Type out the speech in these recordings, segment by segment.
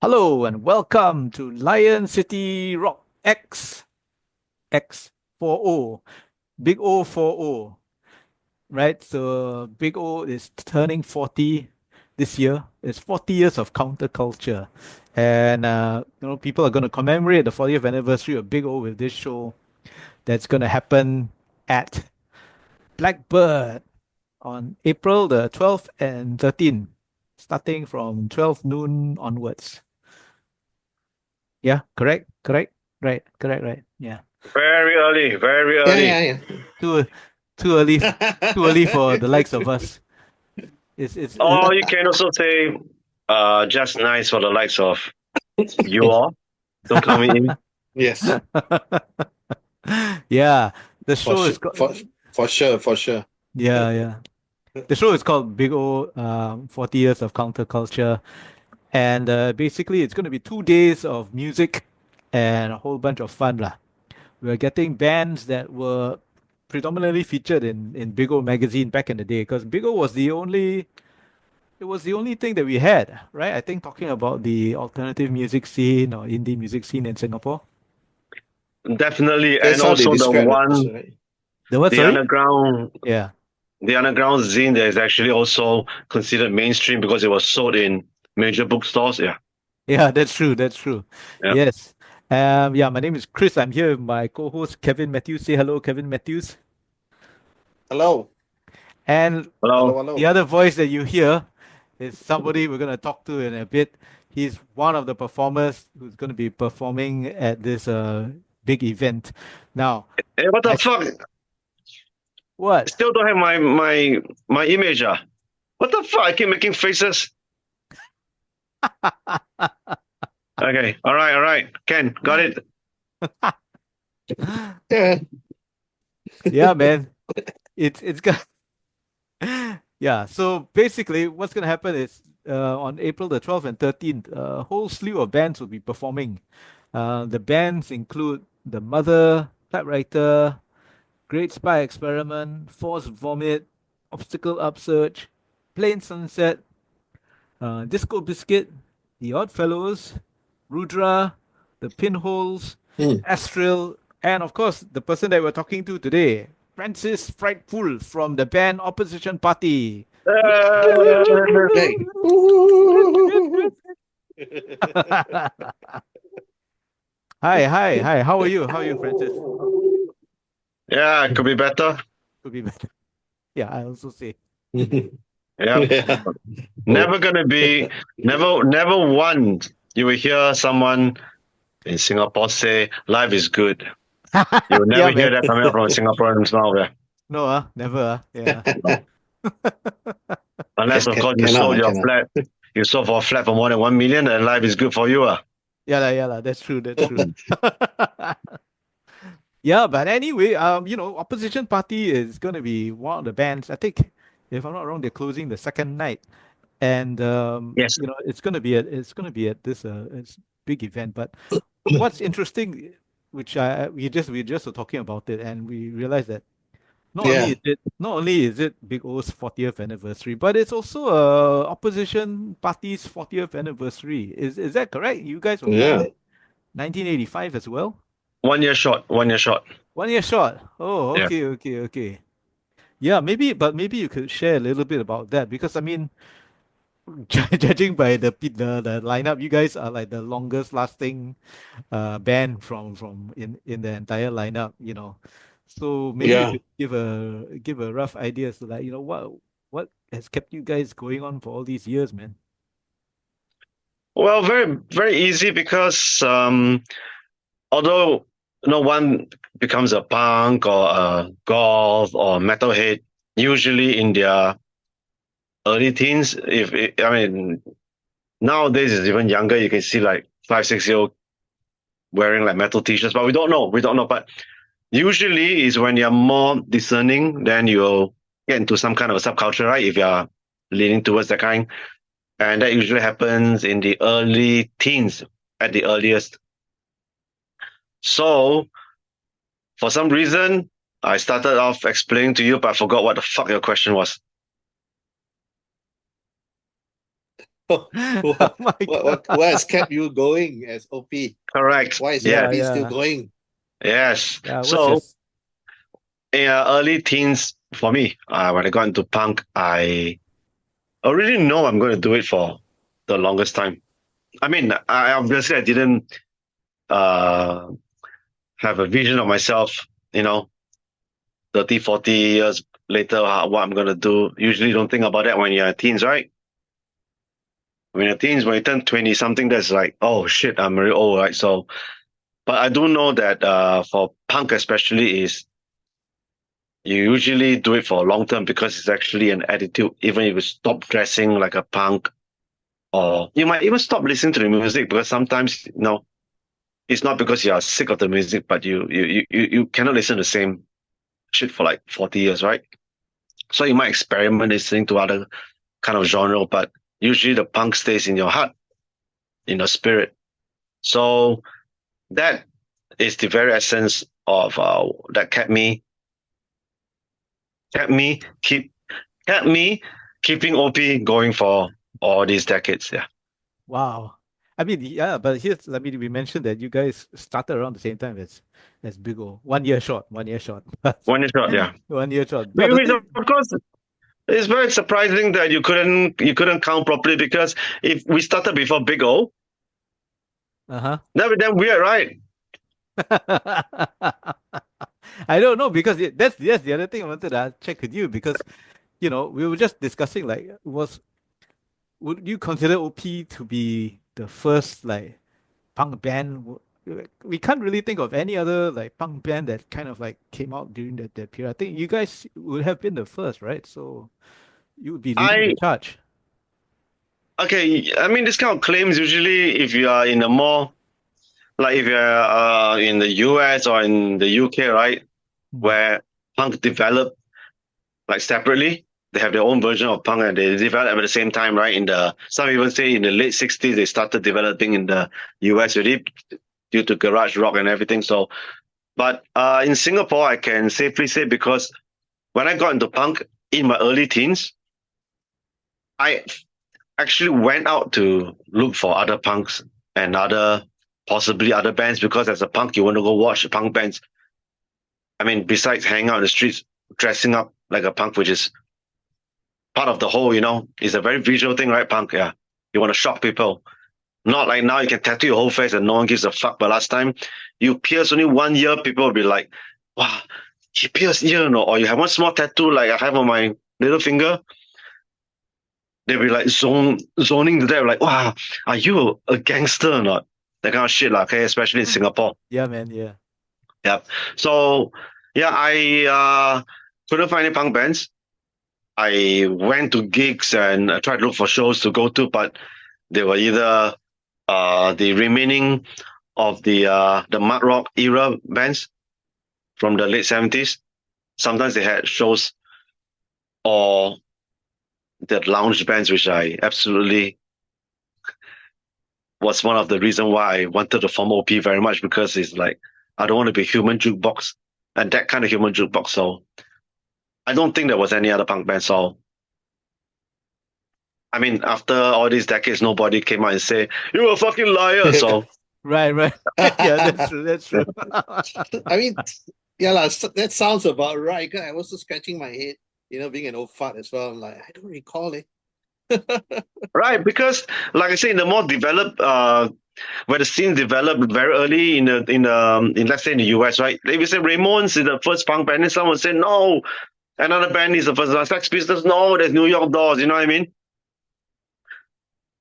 Hello and welcome to Lion City Rock X40, Big O 40, right? So Big O is turning 40 this year. It's 40 years of counterculture. And people are going to commemorate the 40th anniversary of Big O with this show that's going to happen at Blackbird on April the 12th and 13th, starting from 12 noon onwards. Yeah, correct, right, correct, right. Yeah. Very early, very Yeah, early. yeah, Too too early too early for the yeah. likes of us. It's Or you can also say, just nice for the likes of you all. Don't count me in. Yes, yeah. The for show sure, is called for sure. yeah. The show is called Big O 40 Years of Counterculture. And basically it's gonna be 2 days of music and a whole bunch of fun lah. We're getting bands that were predominantly featured in Big O magazine back in the day, because Big O was the only thing that we had, right? I think talking about the alternative music scene or indie music scene in Singapore. Definitely, and That's how they also the describe the one, person, right? The what? the Sorry? underground, Yeah. the underground zine that is actually also considered mainstream because it was sold in major bookstores. Yeah, Yeah, that's true. That's true. yeah. Yes. Yeah, my name is Chris. I'm here with my co-host Kevin Matthews. Say hello, Kevin Matthews. Hello, And hello, Hello. the hello. other voice that you hear is somebody we're going to talk to in a bit. He's one of the performers who's going to be performing at this big event. Now, Hey, what the I fuck? what? Still don't have my image. What the fuck? I keep making faces. Okay, all right. Ken, got it. Yeah, Yeah, man. It's got yeah. So basically, what's gonna happen is on April the 12th and 13th, a whole slew of bands will be performing. The bands include The Mother, Typewriter, Great Spy Experiment, Force Vomit, Obstacle Upsurge, Plain Sunset, Disco Biscuit, The Odd Fellows, Rudra, The Pinholes, hmm. Astral, and of course, the person that we're talking to today, Francis Frightful from the band Opposition Party. Hey. Hi. How are you? How are you, Francis? Yeah, it could be better. Could be better. Yeah, I also say. Yep. Yeah. Oh. Never gonna be, never once you will hear someone in Singapore say life is good. You will never Yeah, hear man. that coming out from a Singaporean's mouth. Yeah. No, never. Yeah. No. Unless, of course, you Cannot, sold your cannot. flat, you sold for a flat for more than 1 million, and life is good for you. Yeah, lah. That's true. That's true. Yeah, but anyway, Opposition Party is going to be one of the bands. I think, if I'm not wrong, they're closing the second night, and Yes. it's going to be at this this big event. But what's interesting, which we just were talking about it, and we realized that Yeah, not only is it Big O's 40th anniversary, but it's also Opposition Party's 40th anniversary. Is that correct? You guys were formed yeah, in 1985 as well. 1 year short. 1 year short. 1 year short. Oh, Yeah. okay. Yeah, maybe you could share a little bit about that, because I mean, judging by the lineup, you guys are like the longest lasting band from in the entire lineup. So maybe you yeah, could give a rough idea as to, like, what has kept you guys going on for all these years, man. Well, very, very easy because although no one becomes a punk or a goth or metalhead, usually in their early teens, I mean, nowadays it's even younger. You can see like 5, 6 year old wearing like metal t-shirts, but we don't know. We don't know. But usually is when you're more discerning, then you'll get into some kind of a subculture, right? If you're leaning towards that kind. And that usually happens in the early teens at the earliest. So for some reason, I started off explaining to you, but I forgot what the fuck your question was. Oh my What has God. kept you going as OP? Correct. Why is Yes. Yeah, OP still yeah. going? Yes. Yeah, what's your So in early teens, for me, when I got into punk, I already know I'm going to do it for the longest time. I mean, I didn't uh, have a vision of myself, you know, 30, 40 years later, what I'm going to do. Usually don't think about that when you're teens, right? When you're teens, when you turn 20 something, that's like, oh shit, I'm very old, right? So, but I do know that for punk especially is you usually do it for a long term because it's actually an attitude. Even if you stop dressing like a punk, or you might even stop listening to the music because sometimes, it's not because you are sick of the music, but you cannot listen to the same shit for like 40 years, right? So you might experiment listening to other kind of genre, but usually the punk stays in your heart, in your spirit. So that is the very essence of that kept me keep kept me keeping OP going for all these decades. Yeah, wow. I mean, yeah, but here's, I mean, we mentioned that you guys started around the same time as Big O. 1 year short, 1 year short. one is short. Yeah, 1 year short. But the which thing, of course it's very surprising that you couldn't count properly because if we started before Big O, uh-huh. that would be damn weird, right? I don't know because that's the other thing I wanted to check with you because we were just discussing like would you consider OP to be the first like punk band? We can't really think of any other like punk band that kind of like came out during that period. I think you guys would have been the first, right? So you would be leading the I charge. Okay. I mean, this kind of claims usually if you are in a more like if you're in the US or in the UK, right, Hmm. where punk developed like separately. They have their own version of punk and they develop at the same time, right? Some even say in the late 60s they started developing in the US already due to garage rock and everything. So, but in Singapore, I can safely say because when I got into punk in my early teens, I actually went out to look for other punks and possibly other bands because as a punk, you want to go watch punk bands. I mean, besides hanging out in the streets, dressing up like a punk, which is part of the whole, it's a very visual thing, right? Punk, yeah. You want to shock people. Not like now you can tattoo your whole face and no one gives a fuck. But last time you pierce only one ear, people will be like, wow, he pierced ear, no? Or you have one small tattoo like I have on my little finger. They'll be like zoning to that, like, wow, are you a gangster or not? That kind of shit, like, okay, especially in Singapore. Yeah, man. Yeah. Yep. So yeah, I couldn't find any punk bands. I went to gigs and I tried to look for shows to go to, but they were either the remaining of the mud rock era bands from the late 70s. Sometimes they had shows or the lounge bands, which I absolutely was one of the reason why I wanted to form OP very much because it's like I don't want to be human jukebox and that kind of human jukebox. So I don't think there was any other punk band. So I mean, after all these decades, nobody came out and say you're a fucking liar. So Right, right. Yeah, that's true. That's true. I mean, yeah, lah, that sounds about right. 'Cause I was just scratching my head, being an old fart as well. I'm like, I don't recall it. right, because like I say, in the more developed where the scene developed very early in let's say in the US, right? If you say Ramones is the first punk band, and someone say no, another band is the first one. Sex Pistols, no, there's New York Dolls. You know what I mean?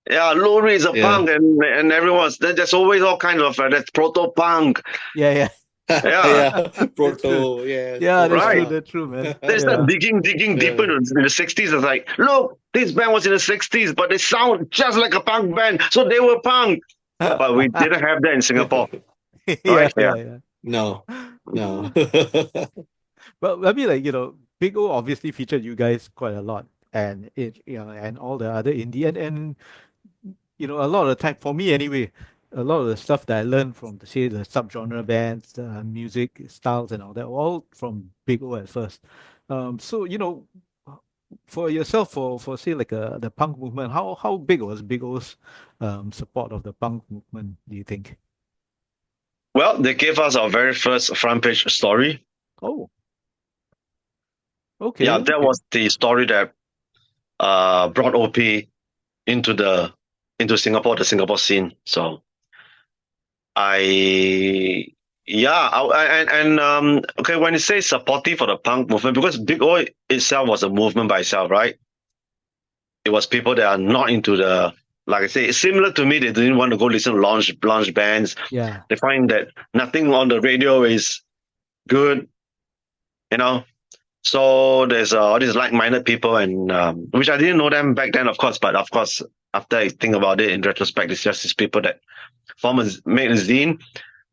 Yeah, Lou Reed is a Yeah. punk, and everyone's there's always all kind of that's proto punk. Yeah, yeah. Yeah, Yeah. That's true. Proto, yeah, Yeah, that's proto right. true. punk. That's true, man. They start Yeah. digging deeper Yeah. in the 60s. It's like, look, this band was in the 60s, but they sound just like a punk band, so they were punk. But we didn't have that in Singapore, Yeah, right? Yeah. yeah, No, no. yeah. Well, I mean, like, Big O obviously featured you guys quite a lot, and and all the other indie, and a lot of the time, for me anyway, a lot of the stuff that I learned from, say, the subgenre bands, the music styles, and all that, all from Big O at first. So, for yourself, for say like the punk movement, how big was Big O's support of the punk movement, do you think? Well, they gave us our very first front page story. Oh, Yeah, okay, that okay. was the story that brought OP into Singapore, the Singapore scene. So I yeah, okay, when you say supportive for the punk movement, because Big O itself was a movement by itself, right? It was people that are not into the, like I say, it's similar to me. They didn't want to go listen to lounge bands. Yeah, They find that nothing on the radio is good, you know. So there's all these like-minded people, and which I didn't know them back then, of course. But of course, after I think about it in retrospect, it's just these people that made a zine.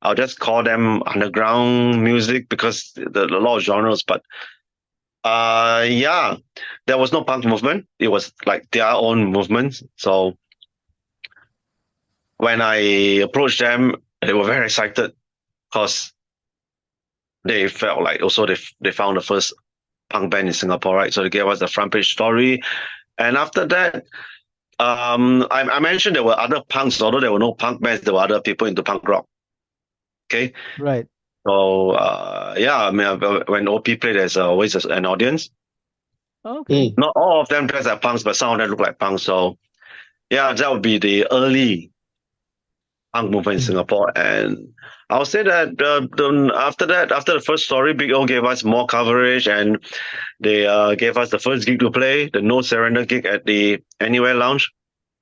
I'll just call them underground music because a lot of genres. But yeah, there was no punk movement. It was like their own movement. So when I approached them, they were very excited because they felt like also they found the first punk band in Singapore, right? So they gave us the front page story. And after that, I mentioned there were other punks, although there were no punk bands, there were other people into punk rock. Okay. right. So, yeah, I mean, when OP played, there's always an audience. Okay. Mm. Not all of them dress like punks, but some of them look like punks. So, yeah, that would be the early punk movement in Mm. Singapore. And I'll say that after that, after the first story, Big O gave us more coverage, and they gave us the first gig to play, the No Surrender gig at the Anywhere Lounge.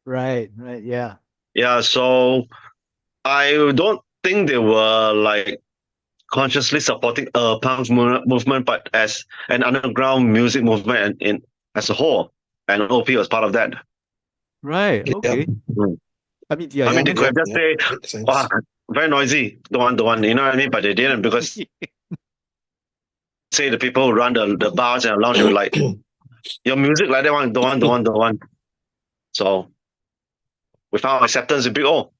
Right, right, yeah. Yeah, so I don't think they were like consciously supporting a punk movement, but as an underground music movement as a whole. And OP was part of that. Right, Yep. okay. Mm. I mean, yeah, I you mean, they Yep. could have Yep. mentioned. just Yep. say, Makes wow, sense. very noisy, don't want, you know what I mean? But they didn't, because say the people who run the bars and lounge, they were like, your music like that one, don't want. So we found acceptance in Big O.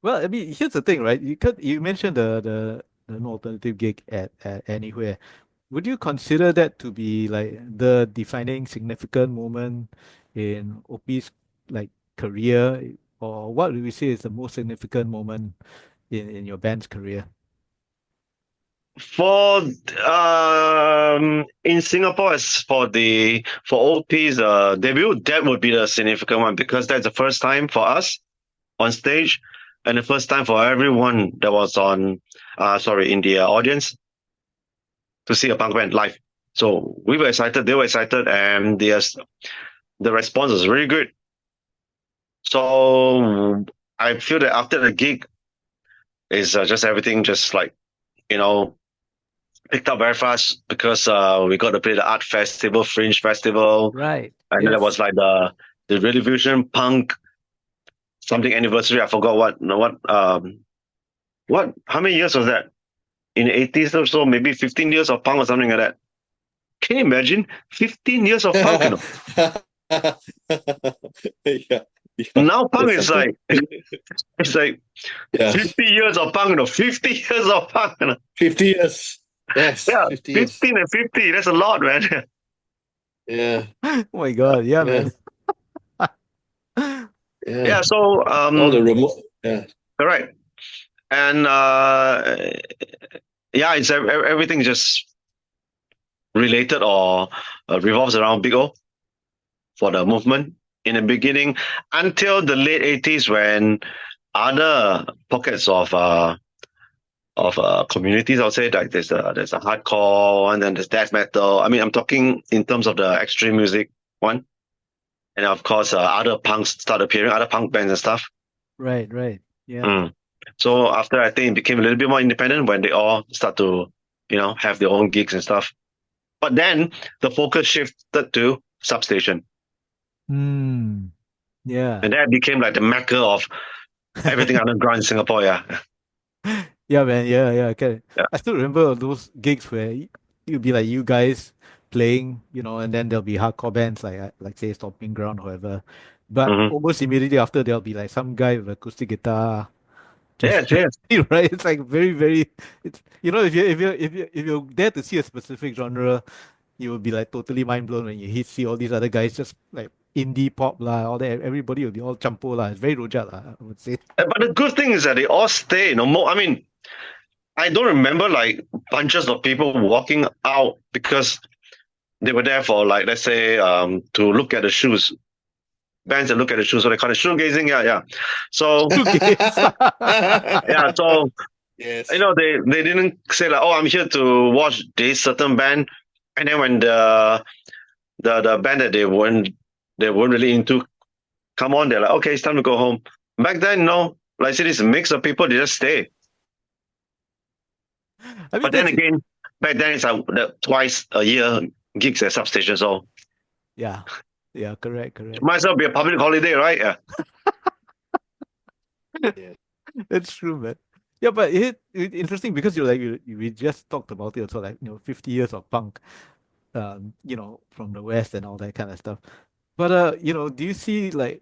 Well, I mean, here's the thing, right? You mentioned the no alternative gig at anywhere. Would you consider that to be like the defining significant moment in OP's like career, or what would we say is the most significant moment in your band's career? For in Singapore, as for OP's debut, that would be the significant one, because that's the first time for us on stage, and the first time for everyone that was in the audience to see a punk band live. So we were excited, they were excited, and the response was really good. So I feel that after the gig is just everything just like, you know, picked up very fast, because we got to play the art festival, Fringe Festival, Right. and then there was Yes. like the Revolution Punk something anniversary. I forgot what how many years was that? In the 80s or so, maybe 15 years of punk or something like that. Can you imagine 15 years of punk? Yeah. Yeah. Now punk It's is something. like it's like Yeah. 50 years of punk, 50 years of punk. 50 years. Yes. Yeah, 50 years. 15 and 50. That's a lot, man. Yeah. Oh my God. Yeah, Yeah. man. Yeah. Yeah, so All the remote. Yeah. correct. And yeah, it's everything just related or revolves around Big O for the movement in the beginning until the late 80s, when other pockets of communities, I'll say, like there's a hardcore one, then there's death metal. I mean, I'm talking in terms of the extreme music one, and of course other punks start appearing, other punk bands and stuff. Right, right. Yeah. Mm. So after, I think it became a little bit more independent when they all start to, have their own gigs and stuff. But then the focus shifted to Substation, Hmm. Yeah. and that became like the mecca of everything underground in Singapore. Yeah, Yeah, man. Yeah, yeah. Okay. yeah. I still remember those gigs where you'd be like you guys playing, and then there'll be hardcore bands like say Stomping Ground or whatever. But Hmm. almost immediately after there'll be like some guy with acoustic guitar just Yes, yes. playing, right? It's like very, very. It's if you dare to see a specific genre, you will be like totally mind blown when you see all these other guys just like indie pop lah, all that. Everybody will be all champo lah. It's very rojak lah, I would say. But the good thing is that they all stay. I mean, I don't remember like bunches of people walking out because they were there for like, let's say, to look at the shoes. Bands that look at the shoes, so they call it shoegazing. Yeah, yeah. So Okay. yeah, so Yes. they didn't say like, oh, I'm here to watch this certain band, and then when the band that they weren't really into come on, they're like, okay, it's time to go home. Back then, no, like I said, it's a mix of people. They just stay. I mean, But then that's again, back then it's like twice a year gigs at substations, so yeah, yeah, correct, it correct. might as well be a public holiday, right? Yeah. Yeah. That's true, man. Yeah, but it's interesting because we just talked about it also, like 50 years of punk, from the West and all that kind of stuff. But do you see like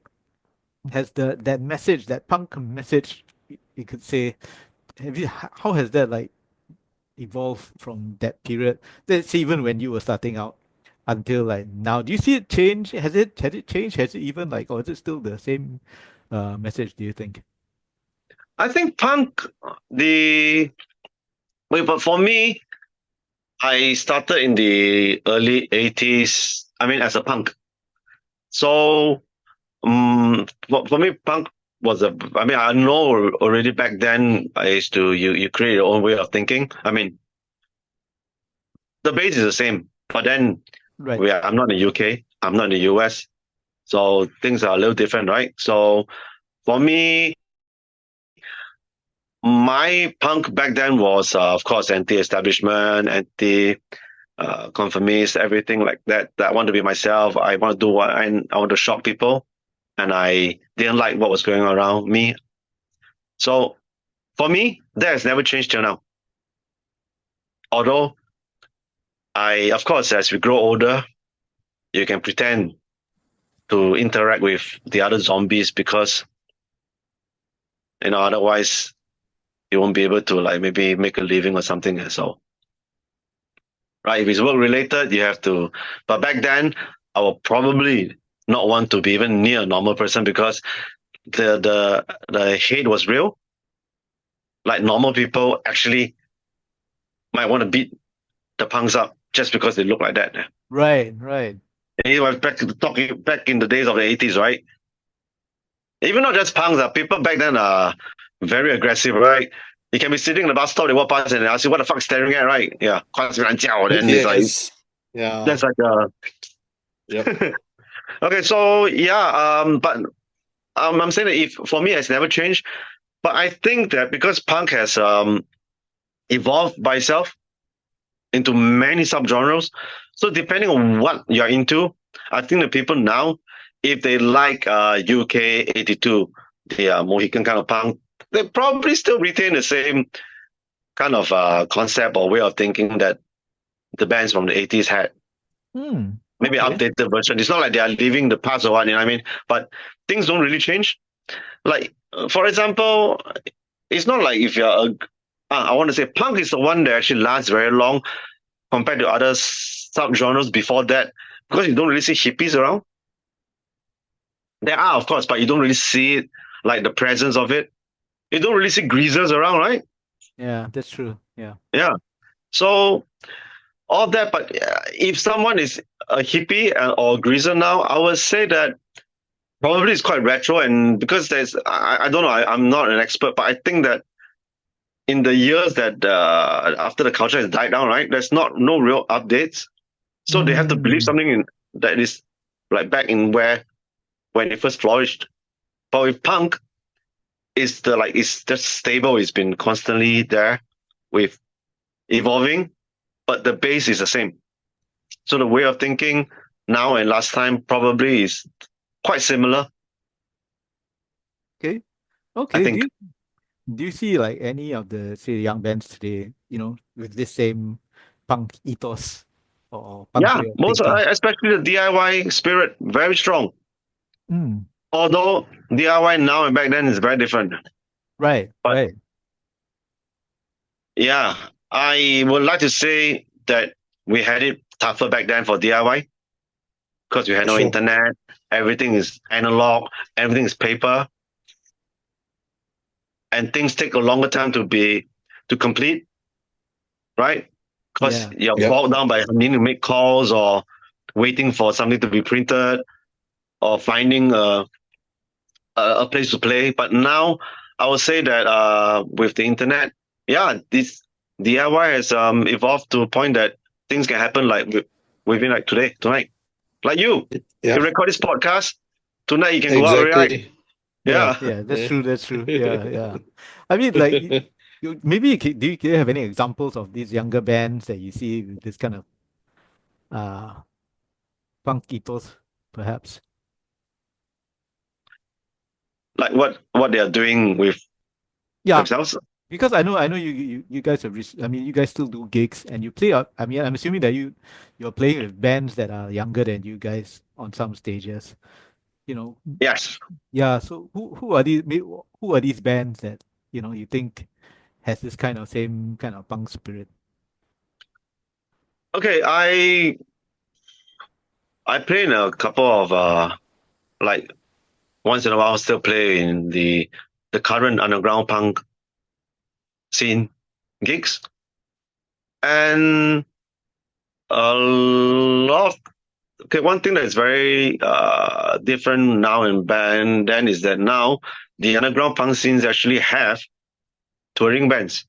has that message, that punk message, you could say, how has that like evolved from that period? Let's say even when you were starting out until like now, do you see it change? Has it changed? Has it even like, or is it still the same message, do you think? I think punk, but for me, I started in the early 80s, I mean, as a punk. So, for me, punk I mean, I know already back then, I used to, you create your own way of thinking. I mean, the base is the same, but then Right. I'm not in the UK, I'm not in the US. So things are a little different, right? So for me, my punk back then was, of course, anti-establishment, conformist, everything like that. I want to be myself. I want to do I want to shock people, and I didn't like what was going on around me. So for me, that has never changed till now. Although of course, as we grow older, you can pretend to interact with the other zombies because otherwise you won't be able to like maybe make a living or something. So right, if it's work related, you have to. But back then, I would probably not want to be even near a normal person because the hate was real. Like normal people actually might want to beat the punks up just because they look like that. Right, right. And it was talking back in the days of the 80s, right? Even not just punks, people back then are very aggressive, right? You can be sitting in the bus stop, they walk past and they ask you what the fuck staring at, right? Yeah. Then it's like Yes. Yeah. that's like Yep. okay, so yeah, but I'm saying that if for me it's never changed, but I think that because punk has evolved by itself into many subgenres, so depending on what you're into, I think the people now, if they like UK 82, the Mohican kind of punk, they probably still retain the same kind of concept or way of thinking that the bands from the 80s had. Maybe Okay. updated version. It's not like they are leaving the past or what, you know what I mean? But things don't really change. Like, for example, it's not like if I want to say punk is the one that actually lasts very long compared to other subgenres before that because you don't really see hippies around. There are, of course, but you don't really see it, like the presence of it. You don't really see greasers around, right? Yeah, that's true. Yeah. Yeah. So all that, but if someone is a hippie or a greaser now, I would say that probably it's quite retro, and because I don't know, I'm not an expert, but I think that in the years that after the culture has died down, right, there's no real updates, so they have to believe Mm, something that is like back in when it first flourished. But with punk, it's just stable. It's been constantly there, with evolving, but the base is the same. So the way of thinking now and last time probably is quite similar. okay. I Okay. Do think. you do you see like any of the say young bands today, with this same punk ethos or punk Yeah, way of most thinking? especially the DIY spirit, very strong. Mm, Although DIY now and back then is very different. right, But right. yeah, I would like to say that we had it tougher back then for DIY because you had no Sure. internet. Everything is analog. Everything is paper, and things take a longer time to complete, right? Because Yeah. you're Yep. bogged down by needing to make calls or waiting for something to be printed or finding a place to play. But now I would say that with the internet, yeah, this DIY has evolved to a point that things can happen like within like today, tonight. Like you Yep. record this podcast tonight, you can go out, right? Exactly. Yeah, Yeah. yeah, that's Yeah. true. That's true. Yeah, yeah. I mean, like, maybe do you have any examples of these younger bands that you see with this kind of uh punk ethos, perhaps? Like what they are doing with Yeah, themselves. because I know you guys have. I mean, you guys still do gigs and you play. I mean, I'm assuming that you're playing with bands that are younger than you guys on some stages. You know, Yes. yeah. So who are these? Who are these bands that you think has this kind of same kind of punk spirit? Okay, I play in a couple of like once in a while still play in the current underground punk scene gigs. And a lot of okay, one thing that's very different now in band then is that now the underground punk scenes actually have touring bands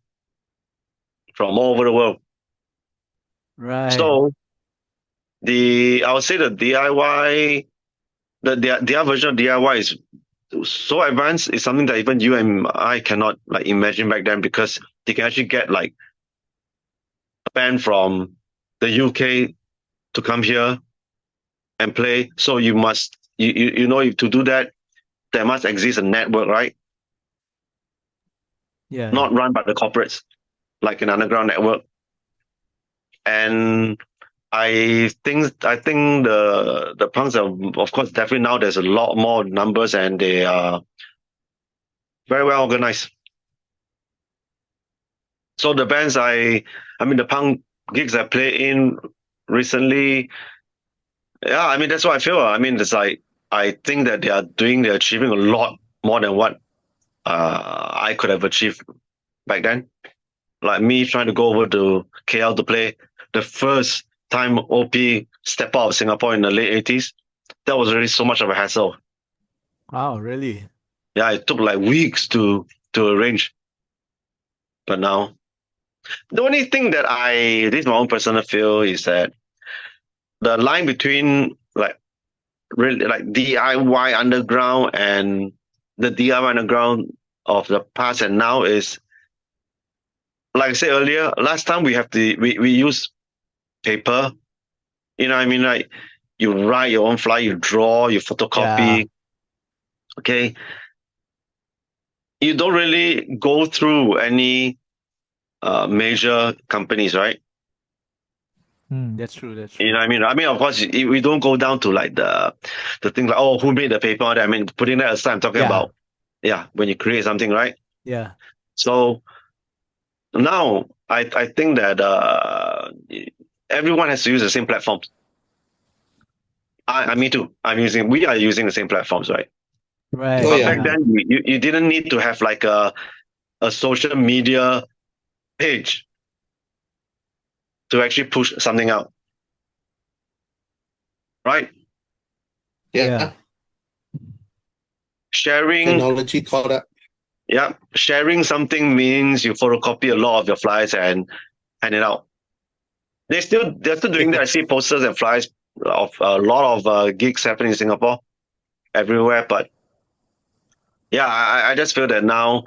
from all over the world. Right. So I would say the DIY their version of DIY is so advanced. It's something that even you and I cannot like imagine back then because they can actually get like a band from the UK to come here and play. So you know to do that there must exist a network, right? Yeah, yeah. Not run by the corporates like an underground network. And I think the punks are of course definitely now there's a lot more numbers and they are very well organized. So the bands I mean the punk gigs I play in recently, yeah, I mean that's what I feel. I mean it's like I think that they're achieving a lot more than what I could have achieved back then. Like me trying to go over to KL to play the first time OP step out of Singapore in the late 80s. That was really so much of a hassle. Wow, really? Yeah, it took like weeks to arrange. But now the only thing that this is my own personal feel is that the line between like really like DIY underground and the DIY underground of the past and now is like I said earlier, last time we use paper. You know what I mean? Like you write your own flyer, you draw, you Yeah. photocopy. Okay. You don't really go through any major companies, right? That's true. That's You know true. what I mean? I mean, of course, we don't go down to like the thing like, oh, who made the paper? I mean, putting that aside, I'm talking Yeah. about, yeah, when you create something, right? Yeah. So now I think that everyone has to use the same platforms. Me too. We are using the same platforms, right? Right. Oh But back yeah. Yeah. then, you didn't need to have like a social media page to actually push something out, right? Yeah. Yeah. Sharing, Technology caught up. yeah, sharing something means you photocopy a lot of your flyers and hand it out. They're still doing that. I see posters and flyers of a lot of gigs happening in Singapore everywhere. But yeah, I just feel that now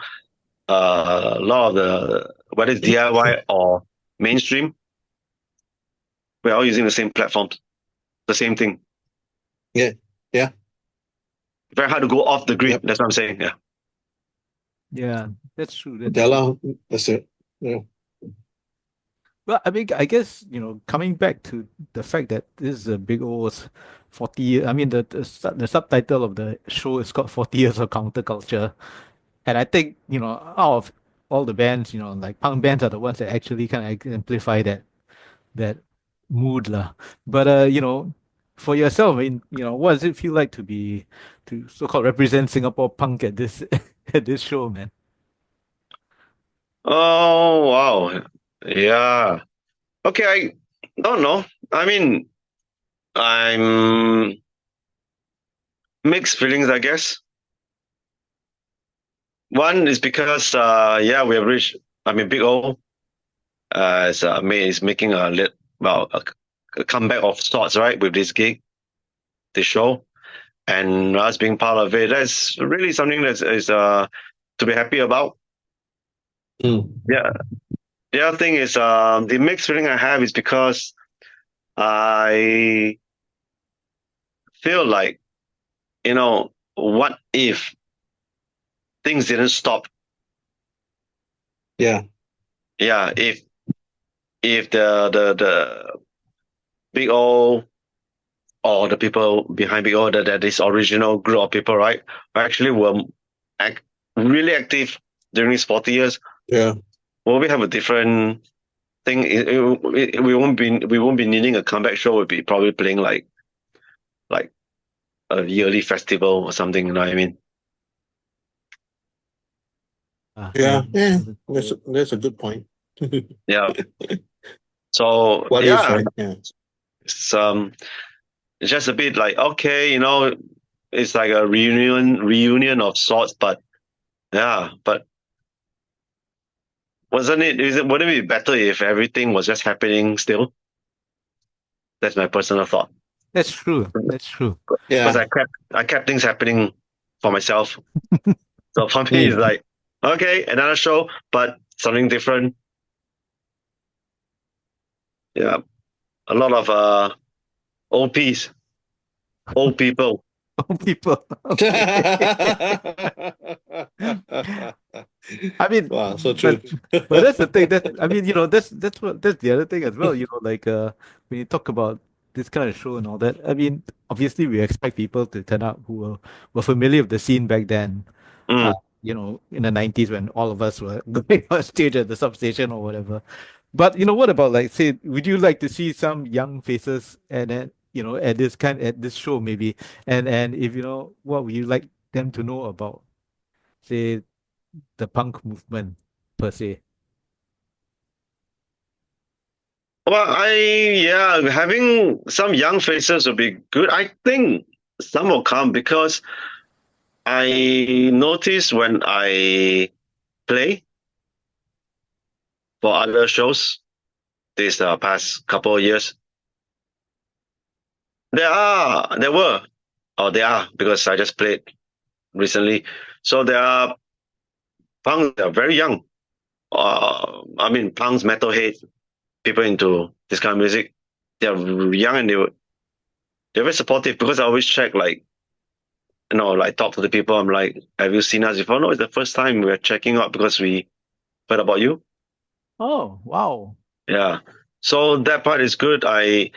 a lot of the whether it's DIY or mainstream, we're all using the same platforms, the same thing. Yeah. Yeah. Very hard to go off the grid. Yep. That's what I'm saying. Yeah. Yeah. That's true. That's Yeah true. lah. That's it. Yeah. Well, I mean, I guess, coming back to the fact that this is a big old 40 year, I mean, the subtitle of the show is called 40 Years of Counterculture. And I think, out of all the bands, like punk bands are the ones that actually kind of exemplify that mood lah. But for yourself, I mean, what does it feel like to so-called represent Singapore punk at this at this show, man? Oh wow, yeah. Okay, I don't know. I mean, I'm mixed feelings, I guess. One is because yeah, we have reached. I mean, Big O is making a comeback of sorts, right, with this gig, this show, and us being part of it. That's really something that is to be happy about. Mm. Yeah. The other thing is the mixed feeling I have is because I feel like, what if things didn't stop? Yeah. Yeah, if the Big O or the people behind Big O, that this original group of people, right, actually were act, really active during these 40 years, Yeah. will we have a different thing? We won't be needing a comeback show. We'll be probably playing like a yearly festival or something. You know what I mean? Yeah. And Yeah. That's a good point. Yeah. So What if, yeah, right? Yeah. it's it's just a bit like, okay, it's like a reunion of sorts, but yeah, but wouldn't it be better if everything was just happening still? That's my personal thought. that's true. That's true. Because Yeah. I kept things happening for myself. So for me, it's Mm. like, okay, another show, but something different. Yeah, a lot of OPs, old people. People. Okay. I mean, Wow, so but true. but that's the thing. That I mean, that's the other thing as well. Like when you talk about this kind of show and all that. I mean, obviously we expect people to turn up who were familiar with the scene back then. Uh, Mm. in the 90s when all of us were going on stage at the substation or whatever. But what about, like, say, would you like to see some young faces and then at this show maybe, and if what would you like them to know about, say, the punk movement per se? Well, yeah, having some young faces would be good. I think some will come because I notice when I play for other shows this past couple of years, there were, or there are, because I just played recently. So there are punks that are very young. I mean, punks, metalhead, people into this kind of music. They're young and they're very supportive because I always check, like, like, talk to the people. I'm like, have you seen us before? No, it's the first time we're checking out because we heard about you. Oh, wow. Yeah. So that part is good. I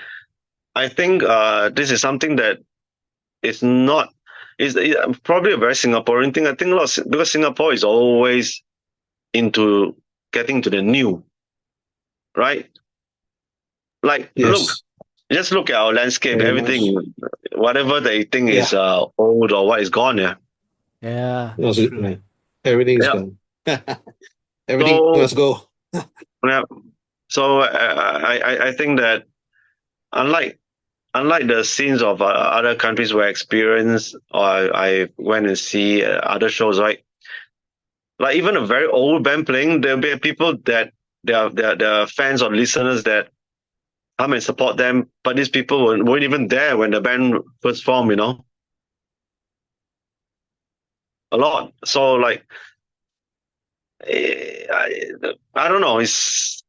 think this is something that is not is probably a very Singaporean thing. I think because Singapore is always into getting to the new, right? Like, Yes, just look at our landscape. very much. Everything, whatever they think is Yeah. old or what is gone. Yeah. Yeah, No, that's true. yeah. Everything's Yeah. gone. Everything So must go. yeah. So I think that unlike the scenes of other countries where I experienced or I went and see other shows, right? Like, even a very old band playing, there'll be people that they are fans or listeners that come and support them, but these people weren't even there when the band first formed. A lot. So, like, I don't know. It's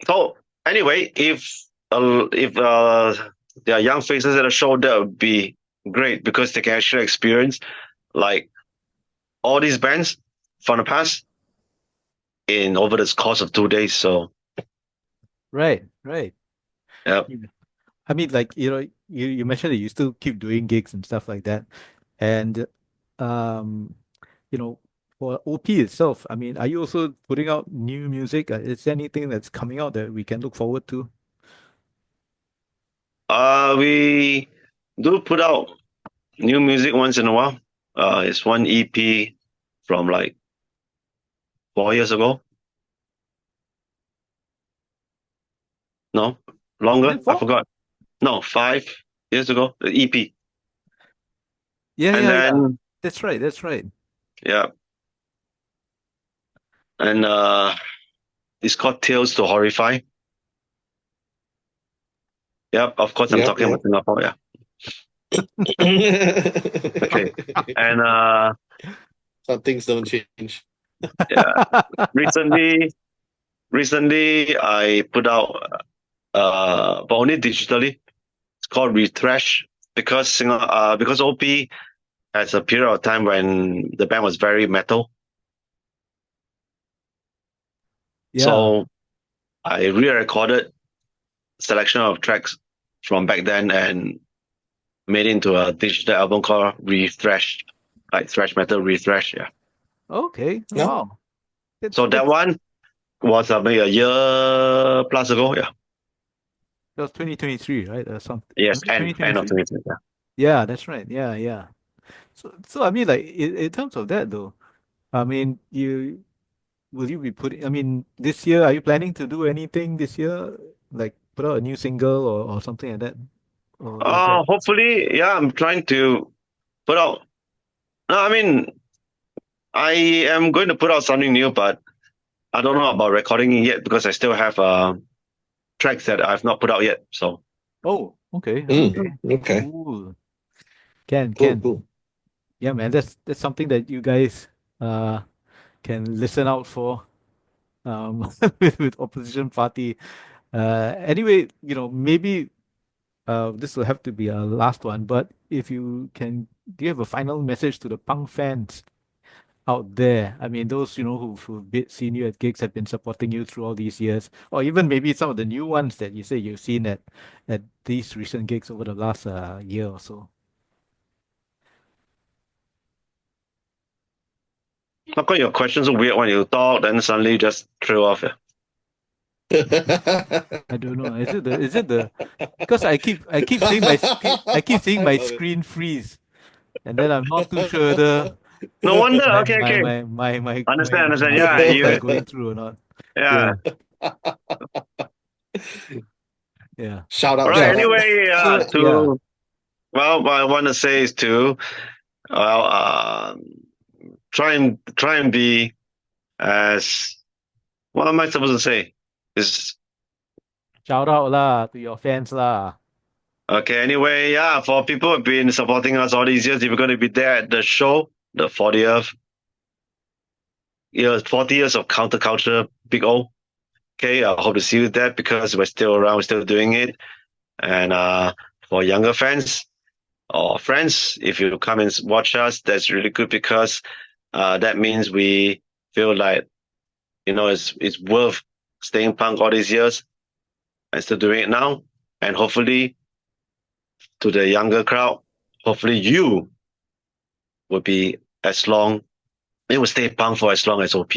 so anyway. If there are young faces at a show, that would be great because they can actually experience, like, all these bands from the past in over the course of 2 days. So Right, right. yeah. Yeah. I mean, like, you mentioned that you still keep doing gigs and stuff like that. And um, you know, for OP itself, I mean, are you also putting out new music? Is there anything that's coming out that we can look forward to? We do put out new music once in a while. It's one EP from like 4 years ago. No, Is longer. it I four? forgot. No, 5 years ago. The EP, Yeah, and yeah, yeah. then That's right. That's right. yeah, and it's called Tales to Horrify. Yep, of course I'm Yep, talking yep. about Singapore. Yeah. Okay. And Some things don't change. yeah, recently I put out but only digitally. It's called Refresh because because OP has a period of time when the band was very metal. Yeah. So I re-recorded selection of tracks from back then and made it into a digital album called Refresh, like thrash metal Refresh. Yeah. Okay. No? Wow. So that That's one was maybe a year plus ago. Yeah. that was 2023, right? Something. Yes, Was it end of 2023? 2020. Yeah. Yeah, that's right. Yeah, yeah. So I mean, like in terms of that though, I mean, you will you be putting? I mean, this year, are you planning to do anything this year? Like put out a new single or something like that? Or is that? Hopefully, yeah. I'm trying to put out. No, I mean, I am going to put out something new, but I don't know about recording it yet because I still have tracks that I've not put out yet. So Oh, okay, Mm, okay. okay. Cool. Cool, Can. cool. Yeah, man. That's something that you guys uh can listen out for with opposition party. Anyway, maybe this will have to be our last one, but if you can, do you have a final message to the punk fans out there? I mean, those, who've seen you at gigs, have been supporting you through all these years, or even maybe some of the new ones that you say you've seen at these recent gigs over the last year or so. how come your questions are weird when you talk, then suddenly just throw off? Yeah. I don't know. Is it the because I keep seeing my screen I keep seeing I my love it. screen freeze, and then I'm not too sure whether No wonder. my Okay, my okay. my my my Understand, my, understand. my Yeah, levels are you. going through or not. Yeah. Yeah, yeah, All Shout right. yeah. out. Anyway, So yeah, to well, what I want to say is to well, try and be as what am I supposed to say? Is shout out lah to your fans lah. okay. Anyway, yeah, for people who've been supporting us all these years, if you're going to be there at the show, the 40 years of counterculture, Big O. Okay, I hope to see you there because we're still around, we're still doing it. And for younger fans or friends, if you come and watch us, that's really good because that means we feel like it's worth staying punk all these years and still doing it now. And hopefully, to the younger crowd, hopefully you will be as long. It will stay punk for as long as OP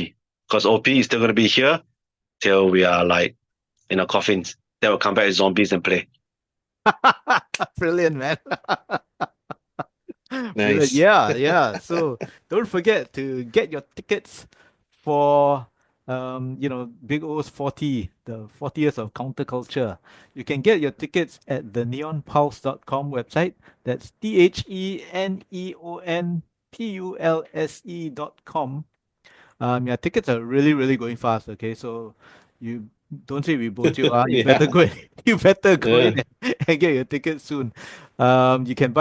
because OP is still going to be here till we are like in our coffins. They will come back as zombies and play. Brilliant, man. Brilliant. Nice. Yeah, yeah. So don't forget to get your tickets for Big O's 40, the 40 years of counterculture. You can get your tickets at the neonpulse.com website. That's TheNeonPulse.com. Yeah, tickets are really, really going fast. Okay, so you don't say we bought you. You better Yeah. go. You better go Yeah. in and get your tickets soon. You can buy